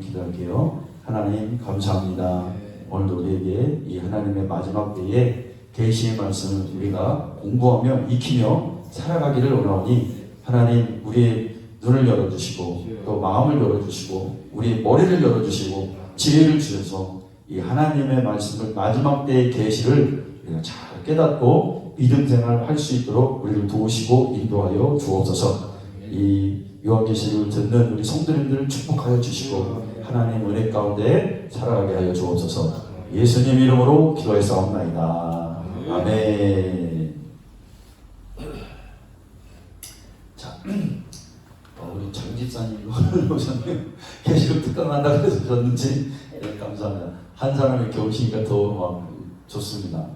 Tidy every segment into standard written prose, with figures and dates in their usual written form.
기도할게요. 하나님 감사합니다. 오늘도 우리에게 이 하나님의 마지막 때에 계시의 말씀을 우리가 공부하며 익히며 살아가기를 원하오니 하나님 우리의 눈을 열어주시고 또 마음을 열어주시고 우리의 머리를 열어주시고 지혜를 주셔서 이 하나님의 말씀을 마지막 때의 계시를 우리가 잘 깨닫고 믿음 생활할 수 있도록 우리를 도우시고 인도하여 주옵소서. 이 요한계시를 듣는 우리 성도님들을 축복하여 주시고 하나님 은혜 가운데 살아가게 하여 주옵소서. 예수님 이름으로 기도했사옵나이다. 아멘. 자, 우리 장집사님 오셨네요. 계시록 특강한다고 해서 오셨는지 감사합니다. 한 사람 이렇게 오시니까 더 좋습니다.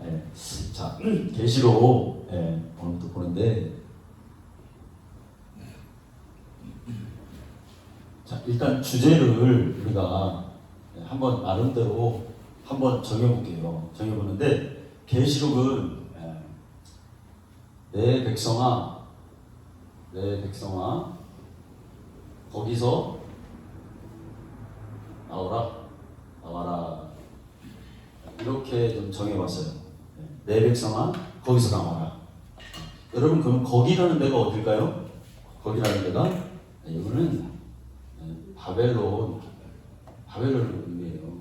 자, 계시록 오늘도 보는데, 자, 일단 주제를 우리가 한번 나름대로 한번 정해볼게요. 정해보는데, 계시록은 내 백성아, 거기서 나와라. 이렇게 좀 정해봤어요. 내 백성아, 거기서 나와라. 여러분, 그럼 거기라는 데가 어딜까요? 거기라는 데가, 이거는 바벨론을 의미해요.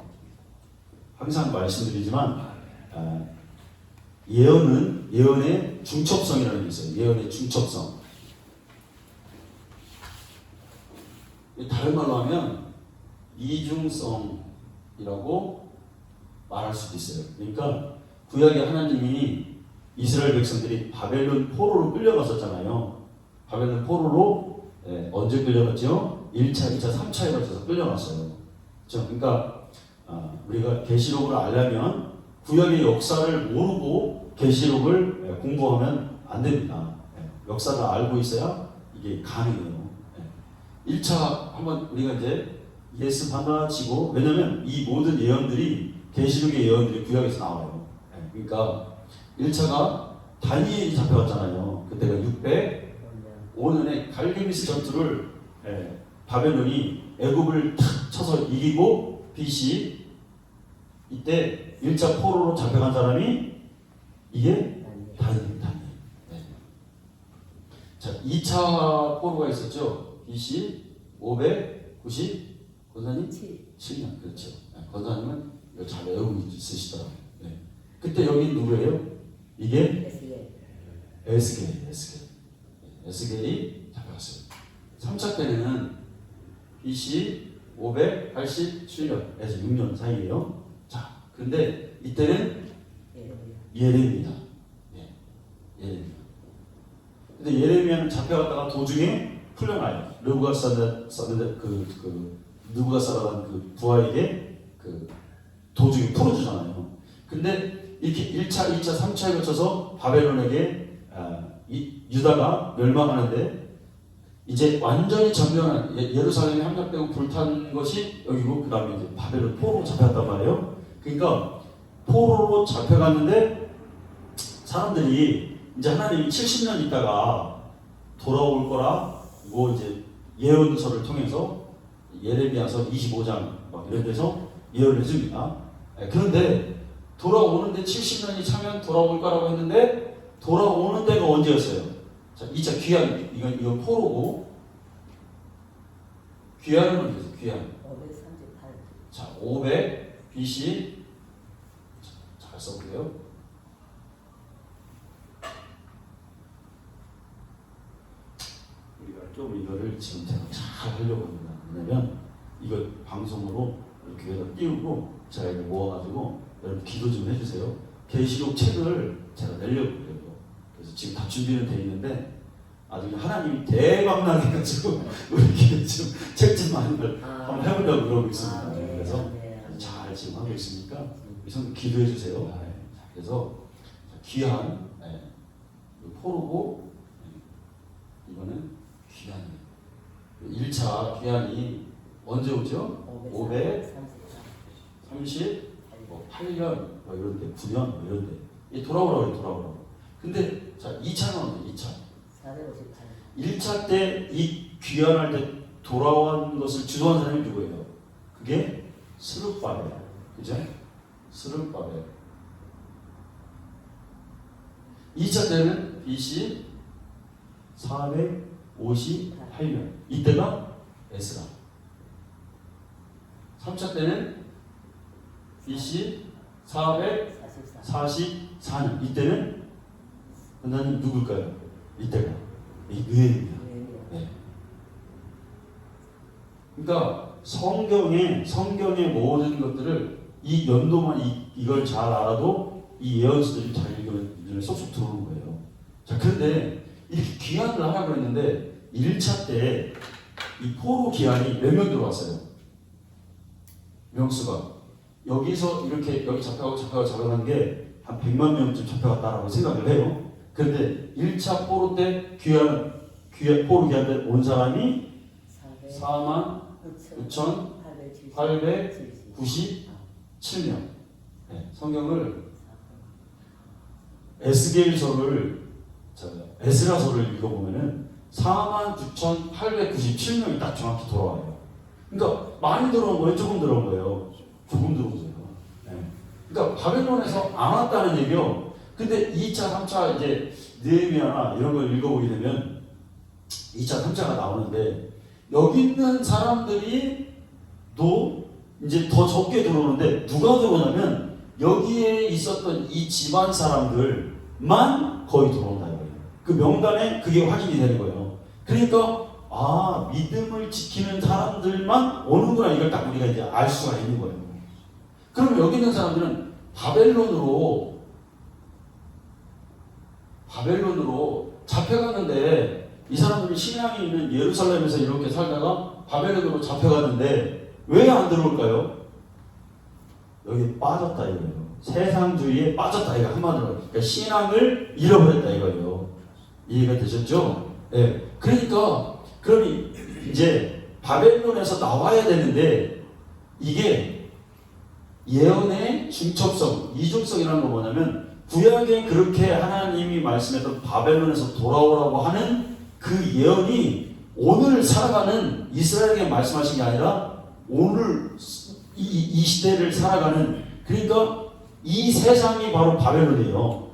항상 말씀드리지만, 예언의 중첩성이라는 게 있어요. 예언의 중첩성. 다른 말로 하면 이중성이라고 말할 수도 있어요. 그러니까 구약에 하나님이 이스라엘 백성들이 바벨론 포로로 끌려갔었잖아요. 바벨론 포로로 언제 끌려갔죠? 1차, 2차, 3차에 걸쳐서 끌려갔어요. 그렇죠? 그러니까 우리가 계시록을 알려면 구약의 역사를 모르고 계시록을 공부하면 안 됩니다. 역사를 알고 있어야 이게 가능해요. 1차 한번 우리가 이제 예습 하나 치고, 왜냐면 이 모든 예언들이 계시록의 예언들이 구약에서 나와요. 그러니까 1차가 다니엘이 잡혀갔잖아요. 그때가 605년에 갈기미스 전투를 바벨론이 애굽을 탁 쳐서 이기고 BC 이때 1차 포로로 잡혀간 사람이 이게 다니엘. 자, 2차 포로가 있었죠. BC 590 권사님 7년. 그렇죠. 권사님은 이거 잘 외우고 있으시더라고요. 그때 여기 누구예요? 이게 에스겔이 잡혀갔어요. 3차 때는 BC 587년에서 6년 사이에요. 자, 근데 이때는 예레미야. 근데 예레미야는 잡혀갔다가 도중에 풀려나요. 느부갓사라는 그 부하에게 그 도중에 풀어주잖아요. 근데 이렇게 1차, 2차, 3차에 거쳐서 바벨론에게 유다가 멸망하는데 이제 완전히 전면한 예루살렘이 함락되고 불탄 것이 여기고, 그 다음에 이제 바벨론 포로로 잡혀갔단 말이에요. 그러니까 포로로 잡혀갔는데 사람들이 이제 하나님이 70년 있다가 돌아올 거라 뭐 이제 예언서를 통해서 예레미야서 25장 막 이런 데서 예언을 해줍니다. 그런데 돌아오는데 70년이 차면 돌아올 거라고 했는데 돌아오는 데가 언제였어요? 자, 2차 귀환, 이건 포로고, 귀환은 언제였어요? 귀환 538. 자, 500 BC. 잘 써보세요. 우리가 좀 이거를 지금 제가 잘 하려고 합니다. 왜냐면 이거 방송으로 이렇게 해서 띄우고 제가 이걸 모아가지고 여러분 기도 좀 해주세요. 계시록 책을 제가 내려고 그래요. 그래서 지금 다 준비는 돼 있는데 아주 하나님이 대박나게 해가지고 우리 지금 책 좀 많은 걸 한번 해보려고 그러고 있습니다. 그래서 잘 지금 하고 있으니까 우선 기도해 주세요. 그래서 귀한 포로고, 이거는 귀한이에요. 1차 귀한이 언제 오죠? 538년 뭐 이런데, 9년 뭐 이런데 돌아오라고. 근데 자, 2차는 언제? 2차 458. 1차 때 이 귀환할 때 돌아온 것을 주도한 사람이 누구예요? 그게 스룹바벨. 그죠? 스룹바벨. 2차 때는 BC 458년. 이때가 에스라. 3차 때는 BC 444년. 이때는 하나님 누굴까요? 이때가 느헤미야. 네. 그러니까 성경의 모든 것들을 이 연도만 이걸 잘 알아도 이 예언서들이 잘 읽으면 쏙쏙 들어오는 거예요. 자, 그런데 이렇게 귀환을 하라고 했는데 1차 때 이 포로 기한이 몇 명 들어왔어요? 명수가 여기서 이렇게 여기 잡혀간 게 한 100만 명쯤 잡혀갔다라고 생각을 해요. 그런데 1차 포로 때 포로 기한 때 온 사람이 49,897명. 네, 성경을 에스라서를 읽어보면은 49,897명이 딱 정확히 돌아와요. 그러니까 많이 들어온 거예요? 조금 들어온 거예요? 조금 들어온 거예요. 네. 그러니까 바벨론에서 안 왔다는 얘기요. 근데 2차, 3차 이제 느헤미야나 이런 걸 읽어보게 되면 2차, 3차가 나오는데 여기 있는 사람들이 또 이제 더 적게 들어오는데 누가 들어오냐면 여기에 있었던 이 집안 사람들만 거의 들어온다 이거예요. 그 명단에 그게 확인이 되는 거예요. 그러니까 믿음을 지키는 사람들만 오는구나 이걸 딱 우리가 이제 알 수가 있는 거예요. 그럼 여기 있는 사람들은 바벨론으로 잡혀갔는데 이 사람들이 신앙이 있는 예루살렘에서 이렇게 살다가 바벨론으로 잡혀갔는데 왜 안 들어올까요? 여기 빠졌다 이거예요. 세상주의에 빠졌다 이거 한마디로. 그러니까 신앙을 잃어버렸다 이거예요. 이해가 되셨죠? 네. 그러니까 그럼 이제 바벨론에서 나와야 되는데 이게 예언의 중첩성, 이중성이라는 건 뭐냐면 구약에 그렇게 하나님이 말씀했던 바벨론에서 돌아오라고 하는 그 예언이 오늘 살아가는 이스라엘에게 말씀하신 게 아니라 오늘 이 시대를 살아가는, 그러니까 이 세상이 바로 바벨론이에요.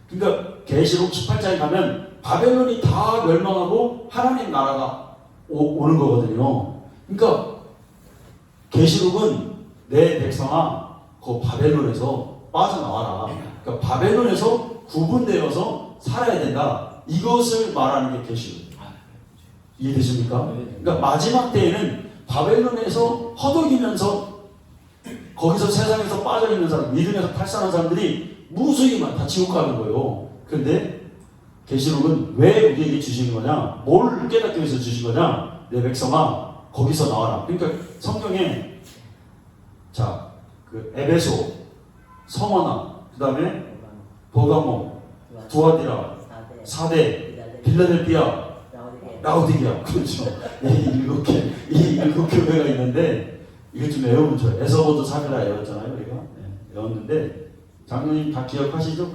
그러니까 계시록 18장에 가면 바벨론이 다 멸망하고 하나님 나라가 오는 거거든요. 그러니까 계시록은 내 백성아 그 바벨론에서 빠져나와라. 그러니까 바벨론에서 구분되어서 살아야 된다. 이것을 말하는 게 계시록. 이해되십니까? 그러니까 마지막 때에는 바벨론에서 허덕이면서 거기서 세상에서 빠져있는 사람, 믿음에서 탈선한 사람들이 무수히 많다. 지옥 가는 거예요. 그런데 계시록은 왜 우리에게 주시는 거냐? 뭘 깨닫기 위해서 주신 거냐? 내 백성아 거기서 나와라. 그러니까 성경에 그 에베소, 성원아, 그 다음에 버가모, 두아디라, 사대, 빌라델피아, 라오디게아. 그렇죠. 이 일곱 교회가 있는데 이거 좀 외우면 좋아요. 에서보도 사기라 외웠잖아요, 우리가. 네, 외웠는데 장로님 다 기억하시죠?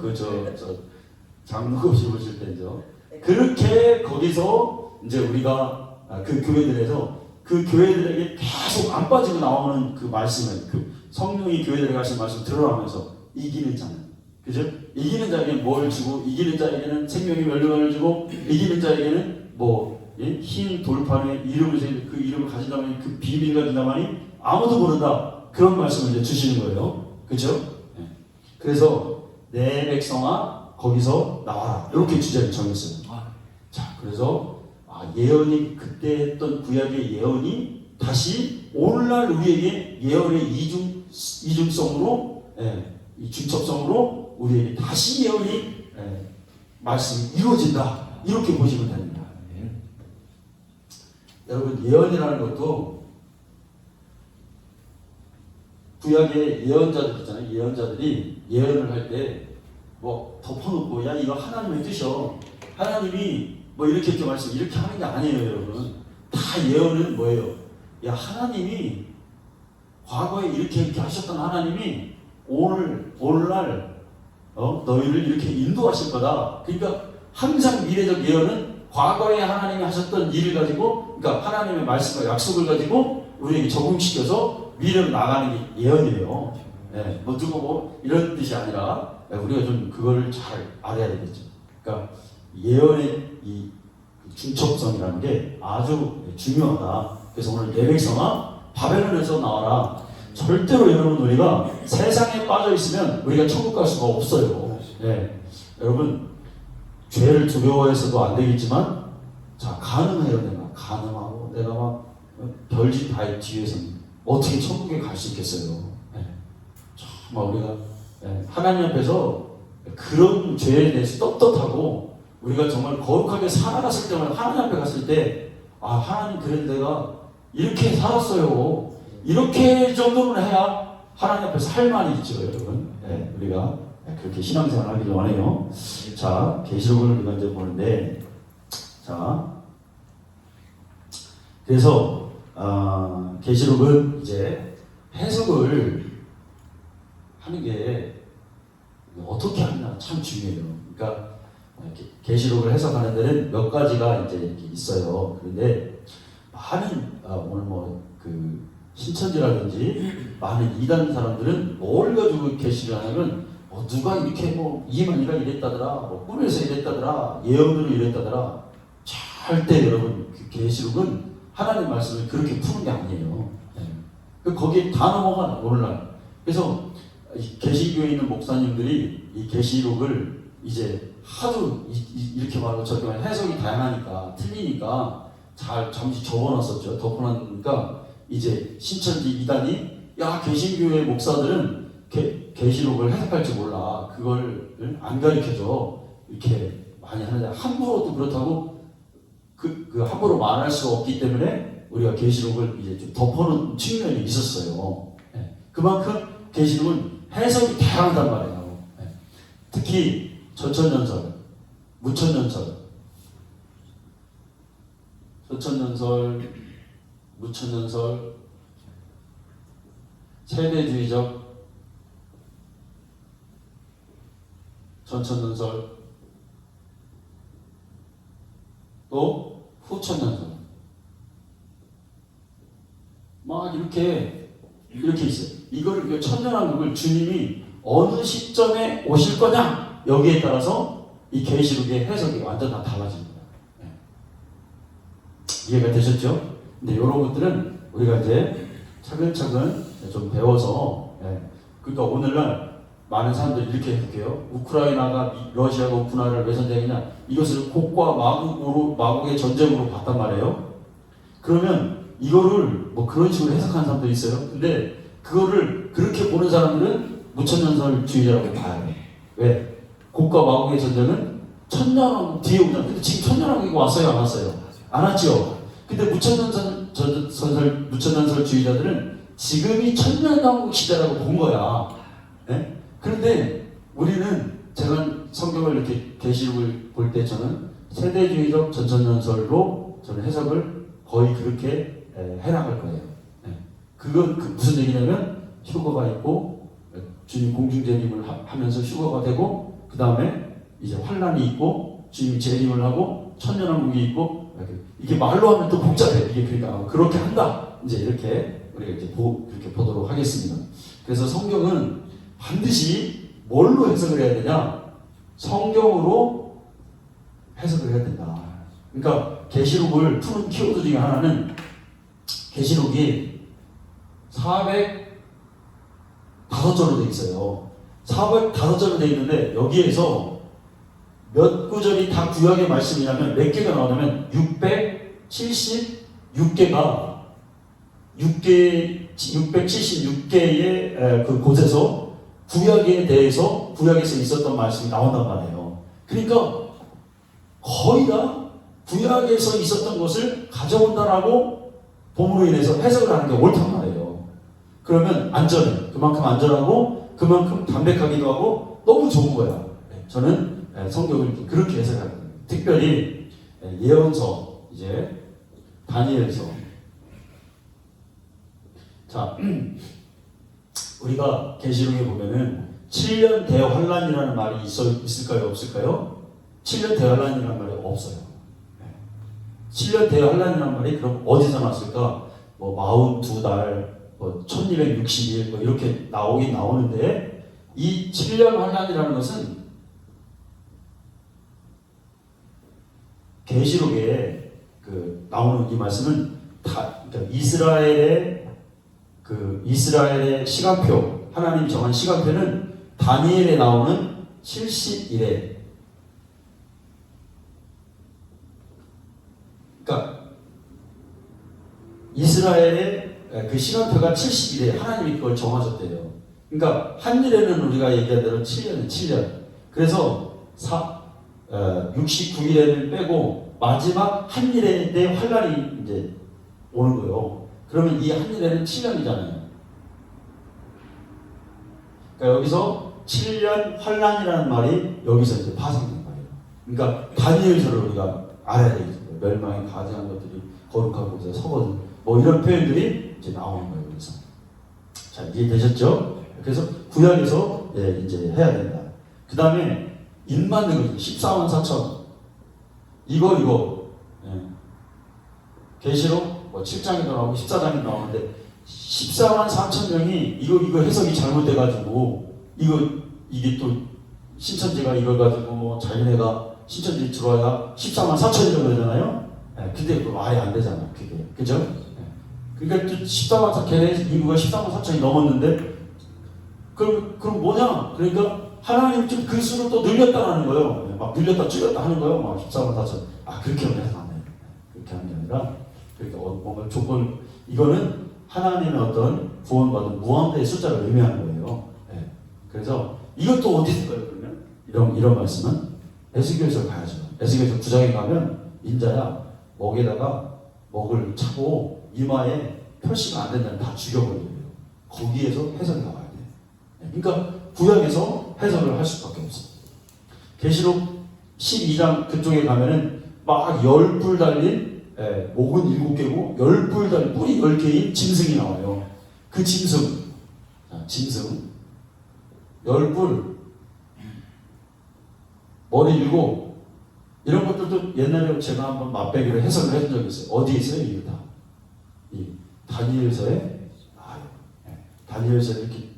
장로급식 오실 때죠. 그렇게 거기서 이제 우리가 그 교회들에서 그 교회들에게 계속 안 빠지고 나오는 그 말씀을, 그 성령이 교회들에게 하신 말씀 들어가면서 이기는 자는, 그죠? 이기는 자에게는 뭘 주고, 이기는 자에게는 생명의 멸류관을 주고, 이기는 자에게는 흰 돌판에 이름을 그 이름을 가진다면 그 비밀을 가진다마니 아무도 모른다. 그런 말씀을 이제 주시는 거예요. 그렇죠? 네. 그래서 내 백성아 거기서 나와라. 이렇게 주제를 정했어요. 자, 그래서 예언이 그때 했던 구약의 예언이 다시 오늘날 우리에게 예언의 이중성으로, 이 중첩성으로 우리에게 다시 예언이 말씀이 이루어진다. 이렇게 보시면 됩니다. 여러분, 예언이라는 것도 구약의 예언자들 있잖아요. 예언자들이 예언을 할 때 뭐 덮어놓고 야 이거 하나님의 뜻이요. 하나님이 뭐 이렇게 말씀 이렇게 하는 게 아니에요, 여러분. 다 예언은 뭐예요? 야 하나님이 과거에 이렇게 하셨던 하나님이 오늘날 너희를 이렇게 인도하실 거다. 그러니까 항상 미래적 예언은 과거에 하나님이 하셨던 일을 가지고, 그러니까 하나님의 말씀과 약속을 가지고 우리에게 적용시켜서 미래로 나가는 게 예언이에요. 네, 뭐 누구 뭐 이런 뜻이 아니라 우리가 좀 그걸 잘 알아야 되겠죠. 그러니까 예언의 이 중첩성이라는 게 아주 중요하다. 그래서 오늘 내 백성아 바벨론에서 나와라. 절대로 여러분 우리가 세상에 빠져 있으면 우리가 천국 갈 수가 없어요. 네. 여러분 죄를 두려워해서도 안 되겠지만, 자 가늠해요. 내가 가늠하고 내가 막 별짓 다 뒤에서 어떻게 천국에 갈 수 있겠어요. 네. 정말 우리가 하나님 앞에서 그런 죄에 대해서 떳떳하고 우리가 정말 거룩하게 살아갔을 때만 하나님 앞에 갔을 때, 아 하나님 그래도 내가 이렇게 살았어요. 이렇게 정도는 해야 하나님 앞에서 할 말이 있죠, 여러분. 네, 우리가 그렇게 신앙생활 하기를 원해요. 자, 계시록을 우리가 이제 보는데, 자, 그래서 계시록은 이제 해석을 하는 게 어떻게 하느냐 참 중요해요. 그러니까 계시록을 해석하는 데는 몇 가지가 이제 이렇게 있어요. 그런데 많은 오늘 뭐 그 신천지라든지 많은 이단 사람들은 뭘 가지고 계시를 하냐면 누가 이렇게 뭐 이만희가 이랬다더라, 뭐 꿈에서 이랬다더라, 예언으로 이랬다더라. 절대 여러분 그 계시록은 하나님 말씀을 그렇게 푸는 게 아니에요. 네. 거기에 다 넘어가 오늘날. 그래서 계시교에 있는 목사님들이 이 계시록을 이제 하도 이렇게 말하고 저렇게 말하고 해석이 다양하니까 틀리니까 잘 잠시 접어놨었죠. 덮어놨으니까 이제 신천지 이단이 야 개신교회 목사들은 계시록을 해석할 줄 몰라. 그걸 안 가르쳐줘. 이렇게 많이 하는데 함부로 또 그렇다고 그 함부로 말할 수 없기 때문에 우리가 계시록을 이제 좀 덮어놓은 측면이 있었어요. 네. 그만큼 계시록은 해석이 다양하단 말이에요. 네. 특히 전천년설, 무천년설, 전천년설, 무천년설, 세대주의적 전천년설, 또 후천년설, 막 이렇게 있어요. 이걸 천년왕국을 주님이 어느 시점에 오실 거냐 여기에 따라서 이 계시록의 해석이 완전 다 달라집니다. 네. 이해가 되셨죠? 근데 이런 것들은 우리가 이제 차근차근 좀 배워서, 그러니까 오늘날 많은 사람들이 이렇게 해석해요. 우크라이나가 러시아가 우크라이나를 왜 전쟁이냐? 이것을 곡과 마곡의 전쟁으로 봤단 말이에요. 그러면 이거를 뭐 그런 식으로 해석하는 사람도 있어요. 근데 그거를 그렇게 보는 사람들은 무천년설주의자라고 봐요. 왜? 곡과 마곡의 전쟁은 천년왕국 뒤에 오잖아. 근데 지금 천년왕국이 왔어요, 안 왔어요? 안 왔죠. 근데 무천년설주의자들은 지금이 천년왕국 시대라고 본 거야. 네? 그런데 우리는 제가 성경을 이렇게 계시록을 볼 때 저는 세대주의적 전천년설로 저는 해석을 거의 그렇게 해나갈 거예요. 네. 그건 무슨 얘기냐면 휴거가 있고 주님 공중재림을 하면서 휴거가 되고 그 다음에 이제 환란이 있고 주님이 재림을 하고 천년왕국이 있고 이게 말로 하면 또 복잡해. 이게 그러니까 그렇게 한다. 이제 이렇게 우리가 이제 그렇게 보도록 하겠습니다. 그래서 성경은 반드시 뭘로 해석을 해야 되냐? 성경으로 해석을 해야 된다. 그러니까 계시록을 푸는 키워드 중에 하나는 계시록이 405절로 되어 있어요. 405절로 되어 있는데 여기에서 몇 구절이 다 구약의 말씀이냐면 몇 개가 나오냐면 676개가 676개의 그 곳에서 구약에 대해서 구약에서 있었던 말씀이 나온단 말이에요. 그러니까 거의 다 구약에서 있었던 것을 가져온다라고 봄으로 인해서 해석을 하는 게 옳단 말이에요. 그러면 안전해. 그만큼 안전하고 그만큼 담백하기도 하고 너무 좋은 거야. 저는 성경을 그렇게 해석합니다. 특별히 예언서, 이제 다니엘서. 자, 우리가 계시록에 보면은 7년 대환란이라는 말이 있을까요? 없을까요? 7년 대환란이라는 말이 없어요. 7년 대환란이라는 말이 그럼 어디서 났을까? 뭐 42달, 뭐 1260일 뭐 이렇게 나오긴 나오는데 이 7년 환란이라는 것은 계시록에 나오는 이 말씀은 그러니까 이스라엘의 시간표, 하나님이 정한 시간표는 다니엘에 나오는 70일에, 그러니까 이스라엘의 그 시간표가 70일에 하나님이 그걸 정하셨대요. 그러니까 한 일에는 우리가 얘기한 대로 7년은 7년. 그래서 69일에는 빼고 마지막 한 일에 내 환란이 이제 오는 거예요. 그러면 이 한 일에는 7년이잖아요. 그러니까 여기서 7년 환란이라는 말이 여기서 이제 파생된 거예요. 그러니까 다니엘서를 우리가 알아야 되겠어요. 멸망에 가증한 것들이 거룩한 곳에 서거든. 뭐 이런 표현들이 이제 나오는 거예요. 그래서 자, 이해되셨죠? 그래서 구약에서 이제 해야 된다. 그 다음에 인 맞는 거죠. 14만 4천. 이거 계시록 7장에도 나오고 14장에도 나오는데 14만 4천 명이 이거 해석이 잘못돼가지고 이게 또 신천지가 이걸 가지고 뭐 자기네가 신천지 들어와야 14만 4천이라고 그러잖아요. 근데 그 말이 안 되잖아. 그게 그죠? 그러니까 또 14만 4천 걔네 인구가 14만 4천이 넘었는데 그럼 뭐냐? 그러니까 하나님 좀 그 수를 또 늘렸다는 거예요. 막 늘렸다 줄였다 하는 거예요. 막 14만 4천. 그렇게 하면 해서 안 돼요. 그렇게 하는 게 아니라 그러니까 뭔가 조건 이거는 하나님의 어떤 구원받은 무한대의 숫자를 의미하는 거예요. 그래서 이것도 어디 있을까요? 그러면 이런 말씀은 에스겔서 가야죠. 에스겔서 9장에 가면 인자야 먹에다가 먹을 차고 이마에 표시가 안 된다면 다 죽여버려요. 거기에서 해석이 나와야 돼. 그러니까 구약에서 해석을 할 수밖에 없어. 계시록 12장 그쪽에 가면은 막 10뿔 달린 목은 7개고 10뿔 달린 뿔이 10개인 짐승이 나와요. 그 짐승 10뿔 머리 7 이런 것들도 옛날에 제가 한번 맛배기로 해석을 해준 적이 있어요. 어디에 있어요? 이게 다. 이 다니엘서에 다니엘서에 이렇게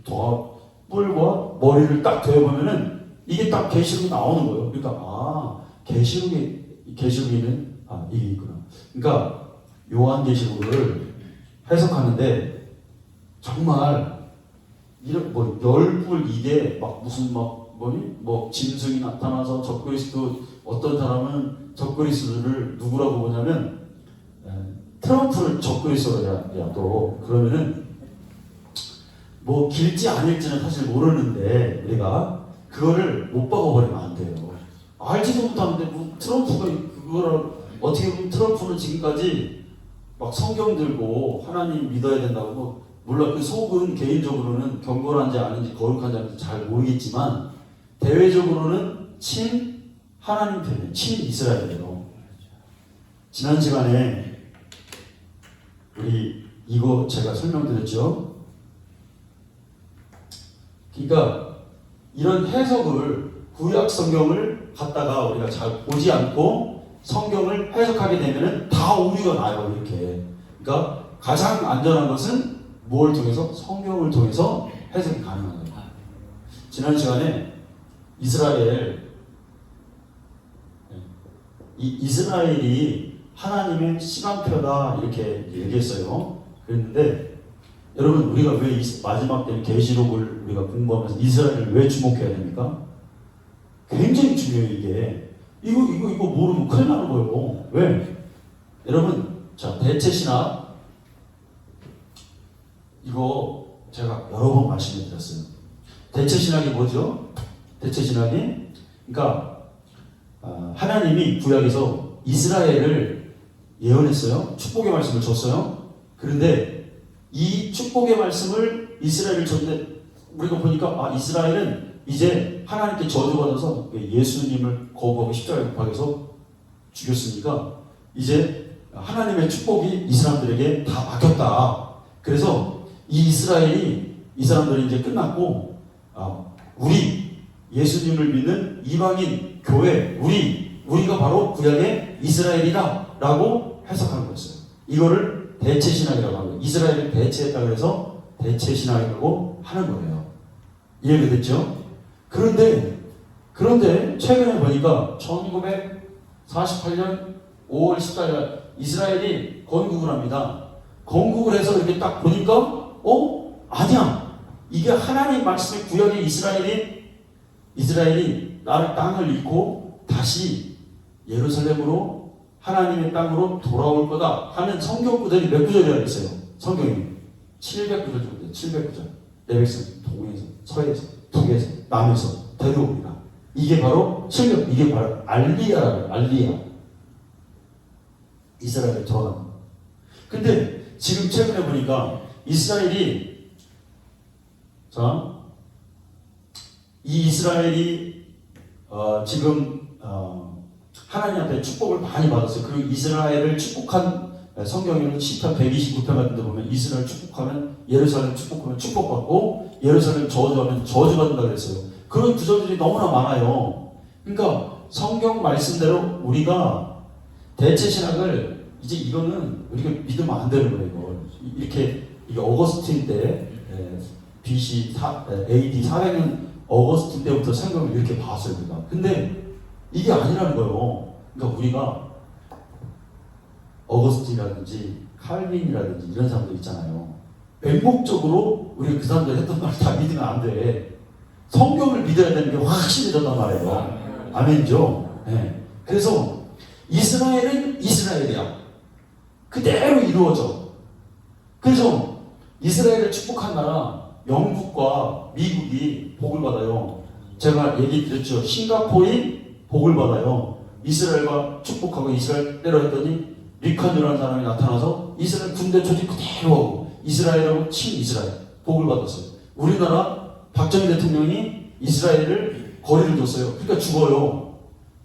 뿔과 머리를 딱 대보면은 이게 딱 계시록이 나오는 거예요. 그러니까 계시록에는 이게 있구나. 그러니까 요한계시록을 해석하는데 정말 이런 뭐 10뿔 이게 막 무슨 뭐 짐승이 나타나서 적그리스도 어떤 사람은 적그리스도를 누구라고 보냐면 트럼프를 적그리스도로 또 그러면은 뭐 길지 아닐지는 사실 모르는데 우리가 그거를 못 박아버리면 안 돼요. 알지도 못하는데 뭐 트럼프가 그거를 어떻게 보면 트럼프는 지금까지 막 성경 들고 하나님 믿어야 된다고 뭐 물론 그 속은 개인적으로는 경건한지 아닌지 거룩한지 아닌지 잘 모르겠지만 대외적으로는 친 하나님 편이에요. 친 이스라엘이에요. 지난 시간에 우리 이거 제가 설명드렸죠. 그러니까 이런 해석을 구약 성경을 갖다가 우리가 잘 보지 않고 성경을 해석하게 되면은 다 오류가 나요. 이렇게. 그러니까 가장 안전한 것은 뭘 통해서? 성경을 통해서 해석이 가능한 거예요. 지난 시간에 이스라엘이 하나님의 시간표다 이렇게 얘기했어요. 그랬는데 여러분 우리가 왜 마지막 때 계시록을 우리가 공부하면서 이스라엘을 왜 주목해야 됩니까? 굉장히 중요해요. 이게 이거 모르면 큰일 나는 거예요. 왜? 여러분 자 대체신학 이거 제가 여러 번 말씀해 드렸어요. 대체신학이 뭐죠? 대체신학이 그러니까 하나님이 구약에서 이스라엘을 예언했어요. 축복의 말씀을 줬어요. 그런데 이 축복의 말씀을 이스라엘을 줬는데 우리가 보니까 이스라엘은 이제 하나님께 저주받아서 예수님을 거부하고 십자가에 못 박여서 죽였으니까 이제 하나님의 축복이 이 사람들에게 다 막혔다. 그래서 이 사람들이 이제 끝났고 우리 예수님을 믿는 이방인 교회 우리가 바로 구약의 이스라엘이다. 라고 해석하는 거였어요. 이거를 대체신학이라고 하는 거예요. 이스라엘을 대체했다 그래서 대체신학이라고 하는 거예요. 이해가 됐죠? 그런데 최근에 보니까 1948년 5월 14일 이스라엘이 건국을 합니다. 건국을 해서 이렇게 딱 보니까 아니야. 이게 하나님 말씀의 구약의 이스라엘이 나를 땅을 잃고 다시 예루살렘으로 하나님의 땅으로 돌아올 거다 하는 성경 구절이 몇 구절이나 있어요. 성경이 700구절 정도 돼요. 700구절. 내 백성 동에서 서에서 북에서 남에서 데려옵니다. 이게 바로 이게 바로 알리야라고 알리야. 이스라엘에 돌아갑니다. 근데 지금 최근에 보니까 이스라엘이 이 이스라엘이 지금 하나님 앞에 축복을 많이 받았어요. 그리고 이스라엘을 축복한 성경에는 시편 129편 같은 데 보면 이스라엘 축복하면 예루살렘 축복하면 축복받고 예루살렘 저주하면 저주받는다 그랬어요. 그런 구절들이 너무나 많아요. 그러니까 성경 말씀대로 우리가 대체신학을 이제 이거는 우리가 믿으면 안 되는 거예요. 이게 어거스틴 때 BC AD 400년 어거스틴 때부터 성경을 이렇게 봤어요. 우리가. 근데 이게 아니라는 거예요. 그러니까 우리가 어거스틴이라든지 칼빈이라든지 이런 사람들 있잖아요. 맹목적으로 우리가 그 사람들 했던 말 다 믿으면 안 돼. 성경을 믿어야 되는 게 확실해졌단 말이에요. 아멘죠? 네. 그래서 이스라엘은 이스라엘이야. 그대로 이루어져. 그래서 이스라엘을 축복한 나라 영국과 미국이 복을 받아요. 제가 얘기 드렸죠. 싱가포르이 복을 받아요. 이스라엘과 축복하고 이스라엘 때려 했더니 리칸드라는 사람이 나타나서 이스라엘 군대 조직 그대로 하고 이스라엘하고 친이스라엘 복을 받았어요. 우리나라 박정희 대통령이 이스라엘을 거리를 뒀어요. 그러니까 죽어요.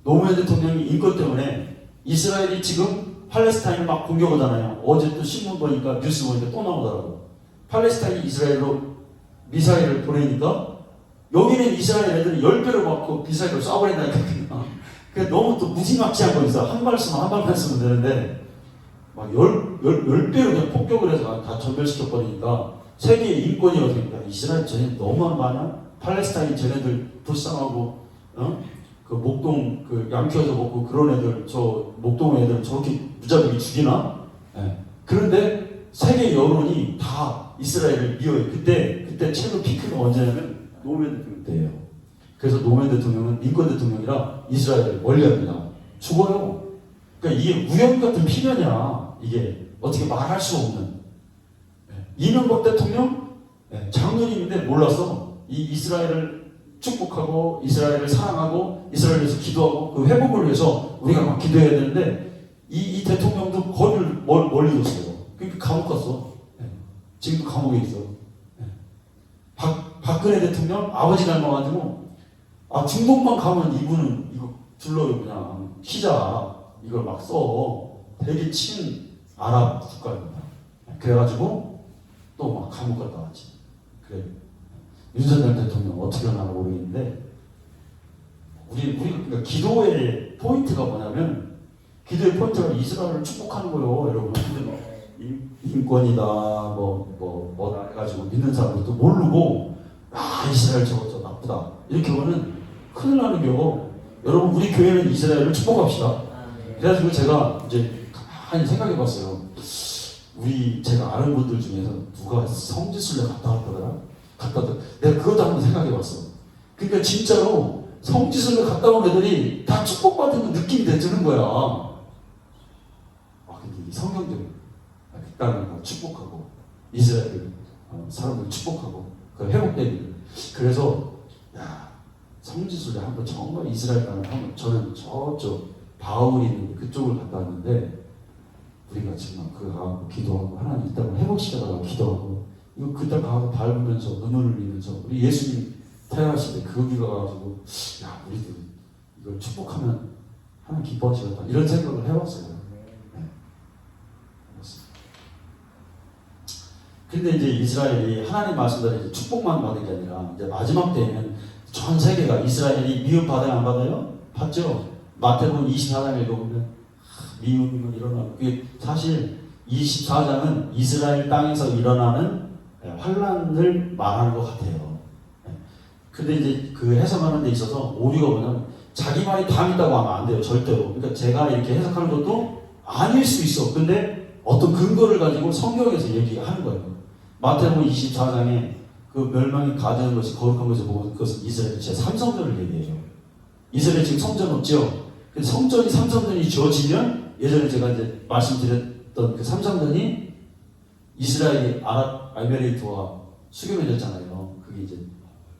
노무현 대통령이 인권 때문에 이스라엘이 지금 팔레스타인을 막 공격하잖아요. 어제 또 신문 보니까 뉴스 보니까 또 나오더라고. 팔레스타인이 이스라엘로 미사일을 보내니까 여기는 이스라엘 애들이 10배로 받고 미사일로 쏴버린다니까. 그게 너무 또 무지막지한 거 있어. 한 발 쓰면 한 발만 쓰면 되는데 막 10배로 그냥 폭격을 해서 다 전멸시켜버리니까 세계의 인권이 어디니까 이스라엘 쟤네 너무한 거 아니야? 팔레스타인 쟤네들 불쌍하고 그 목동 그 양키에서 먹고 그런 애들 저 목동 애들 저렇게 무자비하게 죽이나? 네. 그런데 세계 여론이 다 이스라엘을 미워요. 그때 최고 피크가 언제냐면 노무현 대통령 때예요. 그래서 노무현 대통령은 민권 대통령이라 이스라엘을 멀리합니다. 죽어요. 그러니까 이게 우연 같은 필연이야. 이게 어떻게 말할 수 없는. 이명박 대통령 장로님인데 몰랐어. 이 이스라엘을 축복하고 이스라엘을 사랑하고 이스라엘을 위해서 기도하고 그 회복을 위해서 우리가 막 기도해야 되는데 이 대통령도 거리를 멀리 뒀어요. 그러니까 감옥 갔어. 지금도 감옥에 있어. 박근혜 대통령 아버지 닮아가지고 중동만 가면 이분은 이거 둘러요 그냥 피자 이걸 막 써. 되게 친 아랍 국가입니다. 그래가지고 또 막 감옥 갔다 왔지. 그래. 윤석열 대통령 어떻게 하나 모르겠는데 우리 그러니까 기도의 포인트가 뭐냐면 기도의 포인트가 이스라엘을 축복하는 거예요, 여러분. 근데 인권이다 뭐 해가지고 믿는 사람들도 모르고 이스라엘 저거 나쁘다 이렇게 보면 큰일 나는 겨. 여러분 우리 교회는 이스라엘을 축복합시다. 그래가지고 제가 이제 가만히 생각해봤어요. 제가 아는 분들 중에서 누가 성지순례 갔다 왔더라? 내가 그것도 한번 생각해봤어. 그러니까 진짜로 성지순례 갔다 온 애들이 다 축복받은 느낌이 드는 거야. 근데 이 성경적인 그 땅을 축복하고 이스라엘 사람들 축복하고 그 회복되기를. 그래서 성지순례 한번 정말 이스라엘 가면 한번 저는 저쪽 바울이 있는 그쪽을 갔다 왔는데 우리가 정말 그거 가고 기도하고 하나님 이 땅을 회복시켜달라고 기도하고 이거 그 땅 가서 밟으면서 눈물을 흘리면서 우리 예수님 태어나실 때 거기 가가지고 우리도 이걸 축복하면 하나님 기뻐하시겠다 이런 생각을 해봤어요. 근데 이제 이스라엘이 하나님 말씀대로 축복만 받은 게 아니라 이제 마지막 때에는 전 세계가 이스라엘이 미움 받아요 안 받아요? 받죠. 마태복음 24장 읽어보면 미움은 일어나고, 그게 사실 24장은 이스라엘 땅에서 일어나는 환란을 말하는 것 같아요. 근데 이제 그 해석하는 데 있어서 오류가 뭐냐면 자기 말이 다 믿다고 하면 안 돼요. 절대로. 그러니까 제가 이렇게 해석하는 것도 아닐 수 있어. 근데 어떤 근거를 가지고 성경에서 얘기하는 거예요. 마태복음 24장에 그 멸망이 가득한 것이 거룩한 것을 보고 그것은 이스라엘 제 3성전을 얘기해요. 이스라엘 지금 성전 없죠? 성전이 3성전이 지어지면 예전에 제가 이제 말씀드렸던 그 3성전이 이스라엘이 아랍에미레이트와 수교해졌잖아요. 그게 이제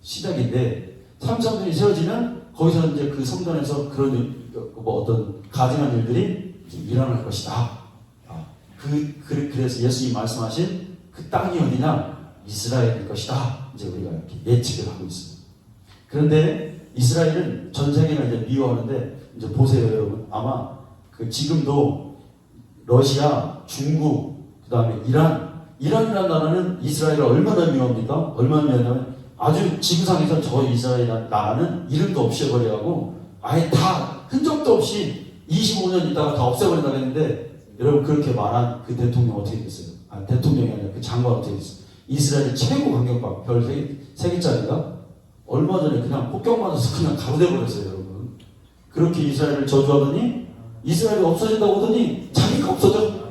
시작인데 3성전이 세워지면 거기서 이제 그 성전에서 그런 뭐 어떤 가증한 일들이 이제 일어날 것이다. 그래서 예수님이 말씀하신 그 땅이 어디냐? 이스라엘일 것이다. 이제 우리가 이렇게 예측을 하고 있습니다. 그런데 이스라엘은 전 세계가 이제 미워하는데 이제 보세요, 여러분. 아마 그 지금도 러시아, 중국, 그 다음에 이란이라는 나라는 이스라엘을 얼마나 미워합니까? 얼마나 미워하냐면 아주 지구상에서 저 이스라엘 나라는 이름도 없이 해버려하고 아예 다 흔적도 없이 25년 있다가 다 없애버린다고 했는데 여러분 그렇게 말한 그 대통령 어떻게 됐어요? 대통령이 아니라 그 장관 어떻게 됐어요? 이스라엘 최고 강력박 별 3개짜리가 얼마 전에 그냥 폭격 맞아서 그냥 가로돼버렸어요, 여러분. 그렇게 이스라엘을 저주하더니 이스라엘이 없어진다고 하더니 자기가 없어져.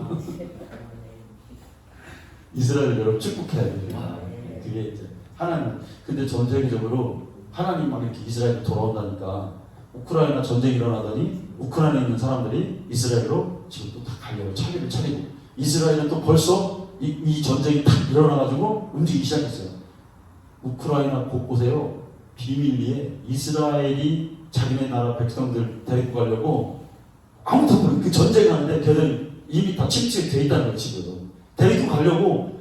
이스라엘을 여러분 축복해야 돼요. 그게 이제 하나님. 근데 전 세계적으로 하나님 막 이렇게 이스라엘 돌아온다니까 우크라이나 전쟁이 일어나더니 우크라이나에 있는 사람들이 이스라엘로 지금 또 다 가려고 차기를 차리고 이스라엘은 또 벌써 이 전쟁이 딱 일어나가지고 움직이기 시작했어요. 우크라이나 곳곳에요. 비밀리에 이스라엘이 자기네 나라 백성들 데리고 가려고 아무도 모르는 그 전쟁하는데 걔들 이미 다 침투돼 있다는 거예요. 지금 데리고 가려고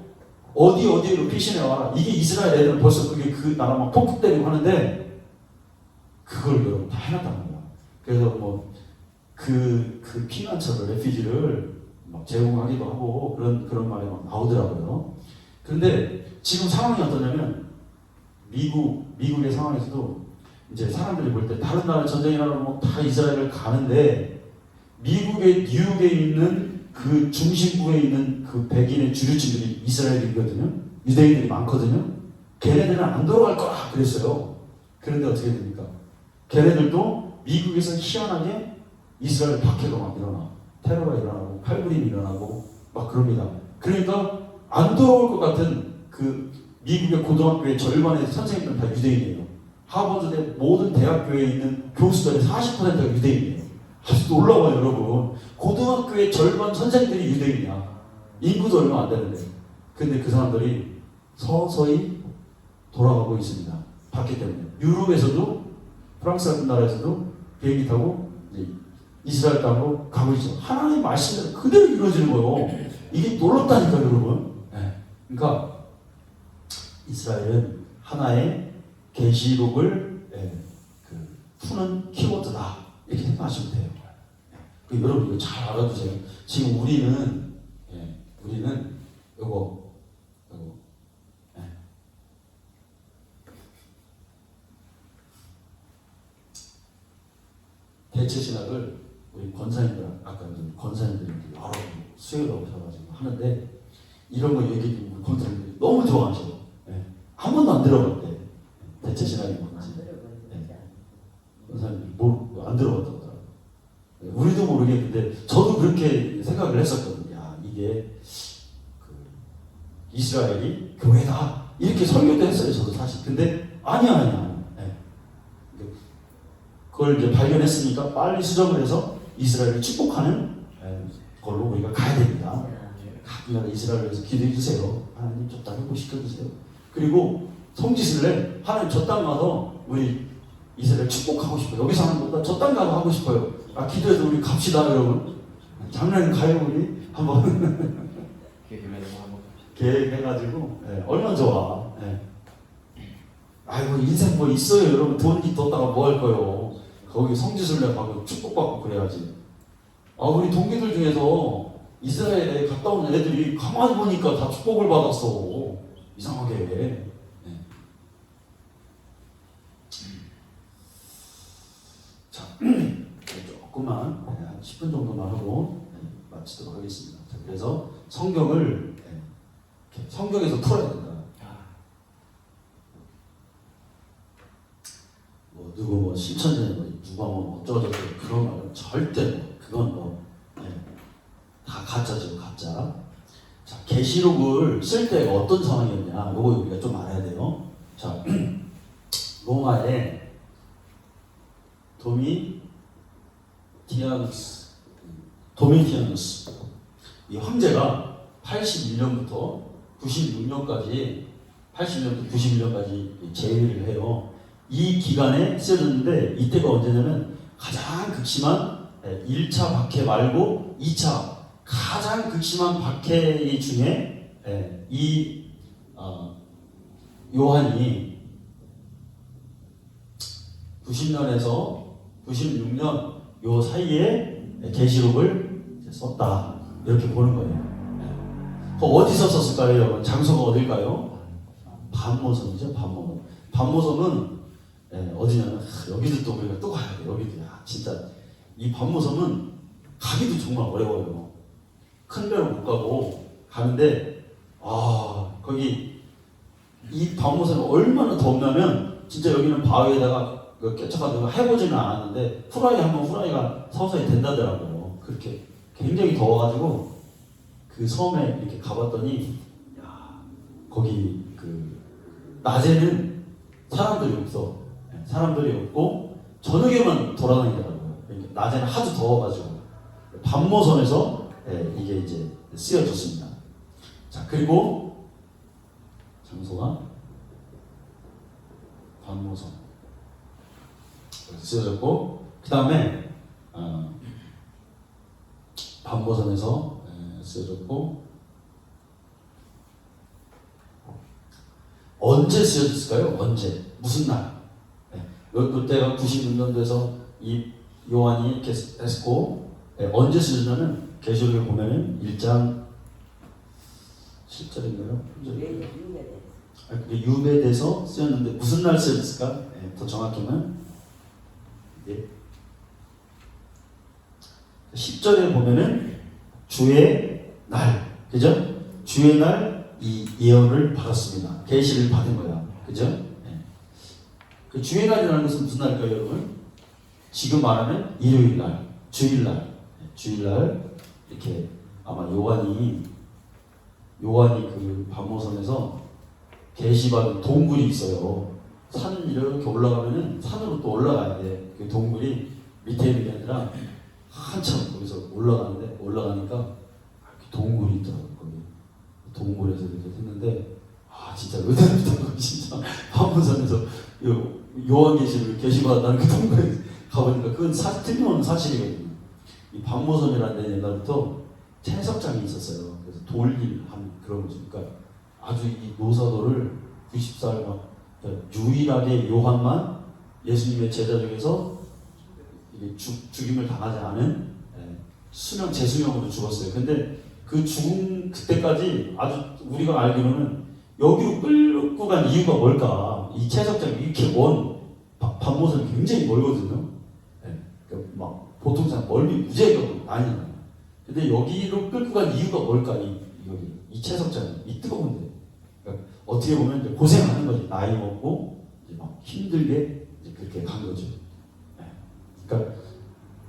어디로 피신해와. 이게 이스라엘 애들은 벌써 그게 그 나라 막 폭격 때리고 하는데 그걸 여러분 다 해놨다는 거야. 그래서 뭐 그 피난처를 레피지를 막 제공하기도 하고 그런 말이 막 나오더라고요. 그런데 지금 상황이 어떠냐면 미국의 상황에서도 이제 사람들이 볼 때 다른 나라 전쟁이 나면 뭐 다 이스라엘을 가는데 미국의 뉴욕에 있는 그 중심부에 있는 그 백인의 주류층들이 이스라엘이거든요. 유대인들이 많거든요. 걔네들은 안 돌아갈 거라 그랬어요. 그런데 어떻게 됩니까? 걔네들도 미국에서 희한하게 이스라엘 박해가 막 일어나. 테러가 일어나고 칼부림이 일어나고 막 그럽니다. 그러니까 안 돌아올 것 같은 그 미국의 고등학교의 절반의 선생님들은 다 유대인이에요. 하버드대 모든 대학교에 있는 교수들의 40%가 유대인이에요. 아주 놀라워요, 여러분. 고등학교의 절반 선생들이 유대인이야. 인구도 얼마 안 되는데. 근데 그 사람들이 서서히 돌아가고 있습니다. 봤기 때문에. 유럽에서도 프랑스 같은 나라에서도 비행기 타고 이제 이스라엘 땅으로 가고 있죠. 하나님의 말씀대로 그대로 이루어지는 거예요. 이게 놀랍다니까요, 여러분. 네. 그러니까 이스라엘은 하나의 계시록을 푸는 키워드다. 이렇게 생각하시면 돼요. 여러분 이거 잘 알아두세요. 지금 우리는 요거 대체 신학을 우리 권사님들 아까 권사님들이 여러 수요일 오셔가지고 하는데 이런 거 얘기해 우리 권사님들이 너무 좋아하셔요. 한 번도 안 들어봤대. 대체 신학이 뭔지. 권사님들이 안 들어봤다고 하더라고요. 우리도 모르겠는데 저도 그렇게 생각을 했었거든요. 야, 이게 이스라엘이 교회다 이렇게 설교도 했어요. 저도 사실. 근데 아니야. 그걸 이제 발견했으니까 빨리 수정을 해서 이스라엘을 축복하는 걸로 우리가 가야 됩니다. 가끔 이스라엘을 위해서 기도해 주세요. 하나님 저 땅 회복시켜 주세요. 그리고 성지순례 하나님 저 땅 가서 우리 이스라엘 축복하고 싶어요. 여기서 하는 것보다 저 땅 가서 하고 싶어요. 기도해서 우리 갑시다, 여러분. 작년에 가요, 우리 한번 계획해가지고 얼마나 좋아. 아이고 인생 뭐 있어요, 여러분. 돈 뒀다가 뭐 할 거예요. 거기 성지순례 가고 축복받고 그래야지. 우리 동기들 중에서 이스라엘에 갔다 온 애들이 가만히 보니까 다 축복을 받았어. 이상하게. 자, 조금만 한 10분 정도만 하고 마치도록 하겠습니다. 자, 그래서 성경을 성경에서 풀어야 된다. 뭐 누구 뭐 신천지에 뭐 누가 뭐 어쩌고저쩌고 그런 말은 절대 그건 다 가짜죠, 가짜. 자, 계시록을 쓸 때가 어떤 상황이었냐, 요거 우리가 좀 알아야 돼요. 자, 로마의 도미티아누스 이 황제가 81년부터 96년까지 81년부터 91년까지 제위를 해요. 이 기간에 쓰여졌는데 이때가 언제냐면 가장 극심한 1차 박해 말고 2차 가장 극심한 박해 중에 이 요한이 90년에서 96년 요 사이에 계시록을 썼다 이렇게 보는 거예요. 어디서 썼을까요, 여러분? 장소가 어딜까요? 반모섬이죠, 반모섬. 반모섬은 어디냐면 여기도 또 우리가 또 가야 돼. 여기도 진짜 이 반모섬은 가기도 정말 어려워요. 큰 배로 못 가고 가는데 거기 이 반모섬이 얼마나 덥냐면 진짜 여기는 바위에다가 깨쳐가지고 해보지는 않았는데 후라이가 서서히 된다더라고요. 그렇게 굉장히 더워가지고 그 섬에 이렇게 가봤더니 거기 그 낮에는 사람들이 없고 저녁에만 돌아다니더라고요. 낮에는 하도 더워가지고 반모섬에서 이게 이제 쓰여졌습니다. 자, 그리고 장소가 반모섬 쓰여졌고, 그 다음에 반모섬에서 쓰여졌고, 언제 쓰여졌을까요? 언제? 무슨 날? 그때가 96년도에서 이 요한이 했고, 언제 쓰여졌냐면 계시록을 보면은 1장 10절인가요? 유배돼서 쓰였는데 무슨 날 쓰였을까? 더 정확히는 10절에 보면은 주의 날, 그죠? 주의 날 이 예언을 받았습니다. 계시를 받은 거야, 그죠? 그 주의 날이라는 것은 무슨 날일까요, 여러분? 지금 말하는 일요일 날, 주일날 이렇게 아마 요한이 그 반모섬에서 계시받은 동굴이 있어요. 산 이렇게 올라가면은 산으로 또 올라가야 돼. 그 동굴이 밑에 있는 게 아니라 한참 거기서 올라가니까 동굴이 있더라고요. 거기 동굴에서 이렇게 했는데 진짜 의대부터 진짜 반모섬에서 요한계시를 계시받았다는 그 동굴에 가보니까 그건 틀림없는 사실이거든요. 이 반모섬이라는 데 옛날부터 채석장이 있었어요. 그래서 돌길 한 그런 거죠. 그러니까 아주 이 노사도를 90살 막 유일하게 요한만 예수님의 제자 중에서 죽임을 당하지 않은 재수명으로 죽었어요. 근데 그 죽음 그때까지 아주 우리가 알기로는 여기로 끌고 간 이유가 뭘까? 이 채석장이 이렇게 반모섬이 굉장히 멀거든요. 막 보통 사람 멀리 무지하게 아니잖아요. 근데 여기로 끌고 간 이유가 뭘까? 이 채석장이 이 뜨거운데. 그러니까 어떻게 보면 이제 고생하는 거지. 나이 먹고 이제 막 힘들게 이제 그렇게 간 거죠. 그러니까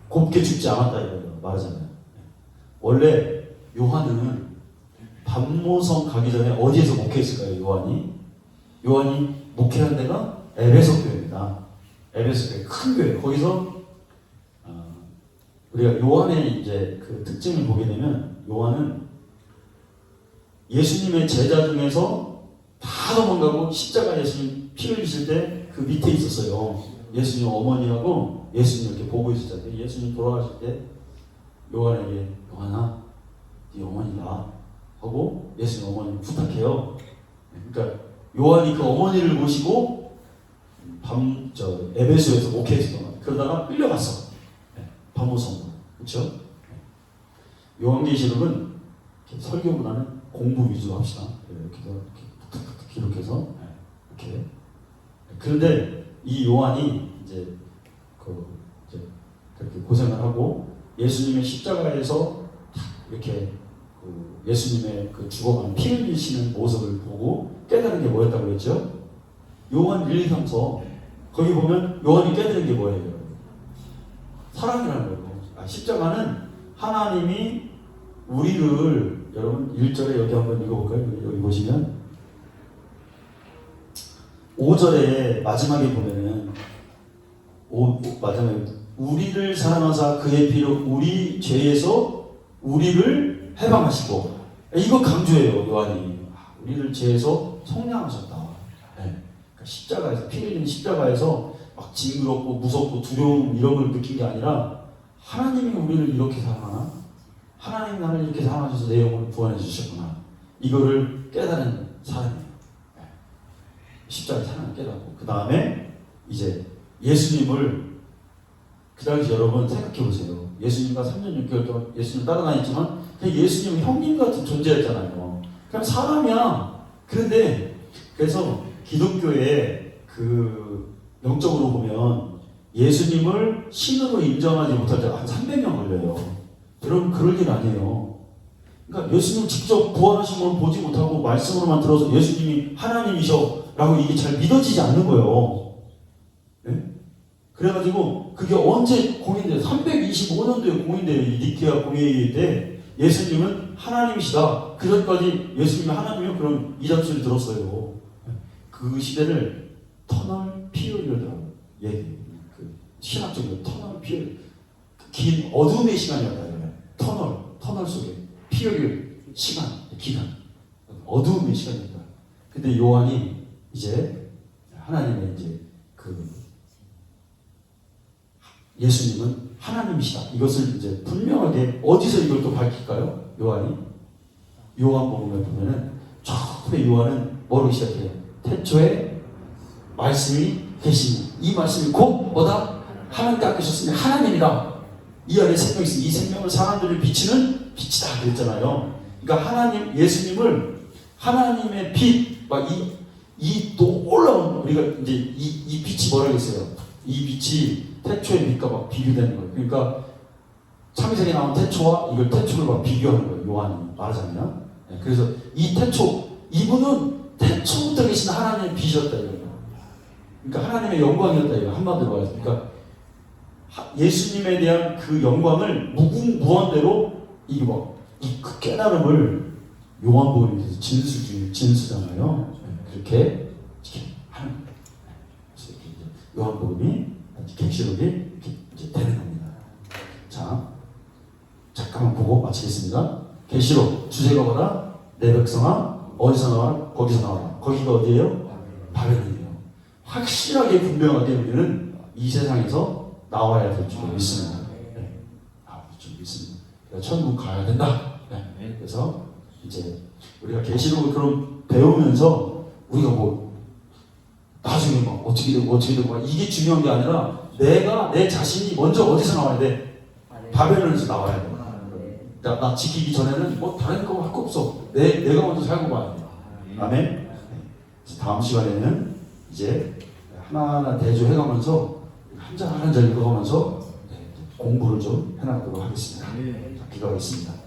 곱게 죽지 않았다 이거예요. 말하잖아요. 원래 요한은 반모섬 가기 전에 어디에서 목회했을까요? 요한이 목회한 데가 에베소 교회입니다. 에베소 교회 큰 교회. 거기서 우리가 요한의 이제 그 특징을 보게 되면 요한은 예수님의 제자 중에서 다 도망가고 십자가 예수님 피 흘리실 때 그 밑에 있었어요. 예수님 어머니하고 예수님 이렇게 보고 있었잖아요. 예수님 돌아가실 때 요한에게 요한아, 네 어머니다 하고 예수님 어머니를 부탁해요. 그러니까 요한이 그 어머니를 모시고 에베소에서 목회했던 그러다가 끌려갔어. 반모섬으로. 그렇죠? 요한계시록은 설교보다는 공부 위주로 합시다. 이렇게 기록해서 이렇게. 그런데 이 요한이 이제 그렇게 고생을 하고 예수님의 십자가에서 이렇게 그 예수님의 그 죽어가는 피 흘리시는 모습을 보고 깨달은 게 뭐였다고 그랬죠? 요한 1, 2, 3서 거기 보면 요한이 깨달은 게 뭐예요? 사랑이라는 거예요. 십자가는 하나님이 우리를, 여러분 1절에 여기 한번 읽어볼까요? 여기 보시면 5절에 마지막에 보면은 마지막에 우리를 사랑하사 그의 피로 우리 죄에서 우리를 해방하시고, 이거 강조해요 요한이. 우리를 죄에서 속량하셨다. 네. 그러니까 십자가에서, 피 흘린 십자가에서 막 징그럽고 무섭고 두려움 이런 걸 느낀 게 아니라 하나님이 우리를 이렇게 사랑하나? 하나님 나를 이렇게 사랑하셔서 내 영혼을 구원해 주셨구나. 이거를 깨달은 사람이에요. 네. 십자가의 사랑을 깨닫고 그 다음에 이제 예수님을, 그 당시 여러분 생각해 보세요. 예수님과 3년 6개월 동안 예수님 따라다녔지만 그냥 예수님은 형님 같은 존재였잖아요. 그냥 사람이야. 그런데 그래서 기독교의 그 영적으로 보면 예수님을 신으로 인정하지 못할 때 한 300년 걸려요. 여러분 그럴 일 아니에요. 그러니까 예수님 직접 부활하신 걸 보지 못하고 말씀으로만 들어서 예수님이 하나님이셔라고 이게 잘 믿어지지 않는 거예요. 네? 그래가지고 그게 언제 공인돼요? 325년도에 공인돼요. 이 니케아 공회의 때 예수님은 하나님이시다. 그 전까지 예수님이 하나님이면 그럼 이 잔소리 들었어요. 그 시대를 터널 피어리어드라고 얘기해요. 그 신학적으로 터널 피어리어, 긴 어둠의 시간이었다. 터널 속에 피어리어 시간, 기간, 어둠의 시간이었다. 근데 요한이 이제 하나님의 이제 그 예수님은 하나님이시다. 이것을 이제 분명하게 어디서 이걸 또 밝힐까요? 요한이? 요한복음에 보면은 처음에 요한은 뭐로 시작해요? 태초에 말씀이 계시니 이 말씀이 곧 뭐다? 하나님께 아끼셨으니 하나님이다. 이 안에 생명이 있으니 이 생명을 사람들을 비치는 빛이다 그랬잖아요. 그러니까 하나님, 예수님을 하나님의 빛, 막 이 또 올라온, 우리가 이제 이 빛이 뭐라고 했어요? 이 빛이 태초의 빛과 막 비교되는 거예요. 그러니까 창세기에 나온 태초와 이걸 태초를 막 비교하는 거예요. 요한이 말하자면. 네, 그래서 이 태초, 이분은 태초부터 계신 하나님의 빛이었다 이거예요. 그러니까 하나님의 영광이었다 이거 한마디로 말해서. 그러니까 예수님에 대한 그 영광을 무궁무한대로 이게 막 그 깨달음을 요한복음에서 진수잖아요. 네, 그렇게 하는 거예요. 그래서 요한복음이 계시록이 이제 되는 겁니다. 자, 잠깐만 보고 마치겠습니다. 계시록 주제가 뭐다? 내 백성아 어디서 나와라? 거기서 나와라. 거기가 어디예요? 바벨론이에요. 확실하게 분명하게 우리는 이 세상에서 나와야 될 줄 믿습니다. 네. 나와야 될 줄 믿습니다. 천국 가야 된다. 네. 그래서 이제 우리가 계시록을 그럼 배우면서 우리가 뭐 나중에 막 어떻게 되고 이게 중요한 게 아니라 내가 내 자신이 먼저 어디서 나와야 돼? 바벨론에서 나와야 돼. 나 지키기 전에는 뭐 다른 거 할 거 없어. 내가 먼저 살고 가야 돼. 아멘. 다음 시간에는 이제 하나하나 대조해가면서 한 장 한 장 읽어가면서 공부를 좀 해나가도록 하겠습니다. 기도하겠습니다.